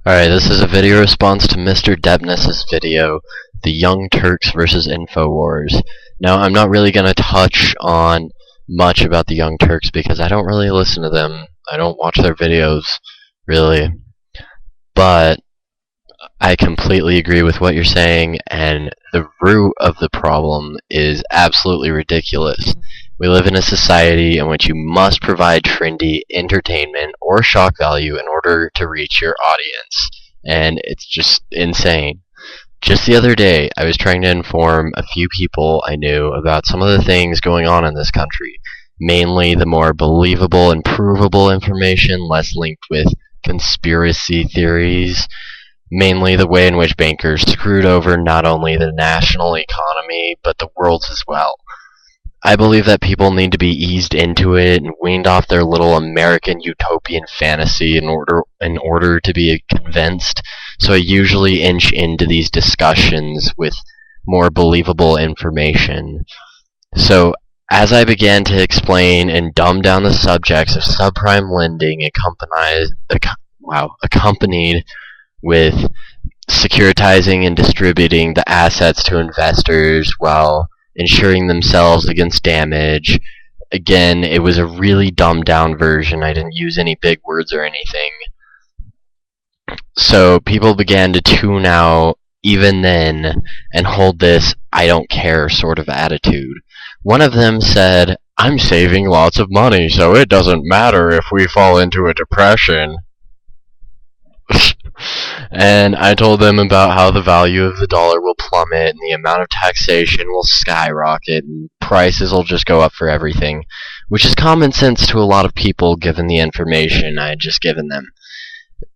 Alright, this is a video response to Mr. Depness's video, The Young Turks versus InfoWars. Now, I'm not really going to touch on much about the Young Turks because I don't really listen to them. I don't watch their videos, really. But I completely agree with what you're saying, and the root of the problem is absolutely ridiculous. We live in a society in which you must provide trendy entertainment or shock value in order to reach your audience, and it's just insane. Just the other day, I was trying to inform a few people I knew about some of the things going on in this country, mainly the more believable and provable information, less linked with conspiracy theories, mainly the way in which bankers screwed over not only the national economy, but the world's as well. I believe that people need to be eased into it and weaned off their little American utopian fantasy in order to be convinced. So I usually inch into these discussions with more believable information. So as I began to explain and dumb down the subjects of subprime lending accompanied with securitizing and distributing the assets to investors while insuring themselves against damage. Again, it was a really dumbed down version. I didn't use any big words or anything. So people began to tune out even then and hold this I don't care sort of attitude. One of them said, "I'm saving lots of money, so it doesn't matter if we fall into a depression." And I told them about how the value of the dollar will plummet and the amount of taxation will skyrocket and prices will just go up for everything, which is common sense to a lot of people given the information I had just given them.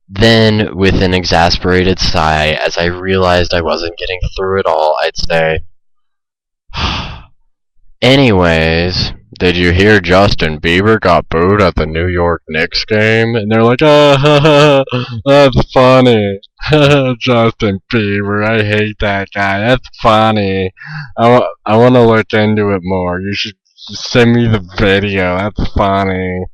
Then, with an exasperated sigh, as I realized I wasn't getting through it all, I'd say, "Anyways, did you hear Justin Bieber got booed at the New York Knicks game?" And they're like, that's funny. Justin Bieber, I hate that guy. That's funny. I want to look into it more. You should send me the video. That's funny.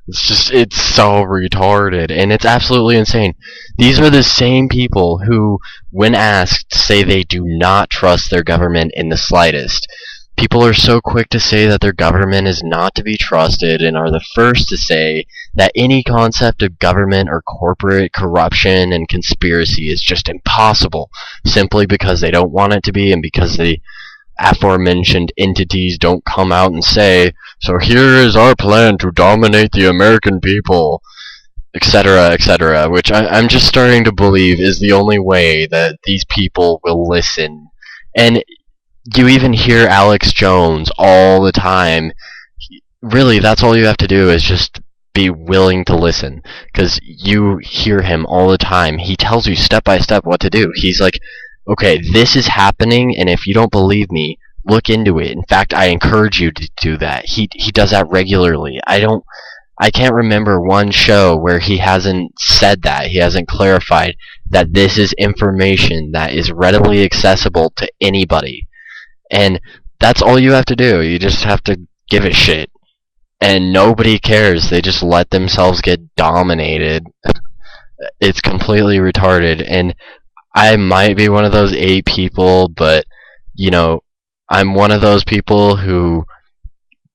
It's so retarded, and it's absolutely insane. These are the same people who, when asked, say they do not trust their government in the slightest. People are so quick to say that their government is not to be trusted and are the first to say that any concept of government or corporate corruption and conspiracy is just impossible, simply because they don't want it to be and because the aforementioned entities don't come out and say, "So here is our plan to dominate the American people," etc., etc., which I'm just starting to believe is the only way that these people will listen. And you even hear Alex Jones all the time. Really, that's all you have to do is just be willing to listen, because you hear him all the time. He tells you step by step what to do. He's like, "Okay, this is happening, and if you don't believe me, look into it. In fact, I encourage you to do that." He does that regularly. I can't remember one show where he hasn't said that. He hasn't clarified that this is information that is readily accessible to anybody. And that's all you have to do. You just have to give a shit. And nobody cares. They just let themselves get dominated. It's completely retarded. And I might be one of those 8 people, but, I'm one of those people who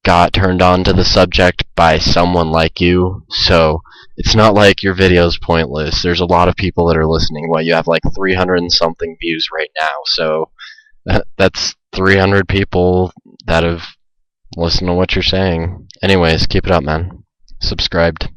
got turned on to the subject by someone like you. So it's not like your video's pointless. There's a lot of people that are listening. You have like 300 and something views right now. So that's 300 people that have listened to what you're saying. Anyways, keep it up, man. Subscribed.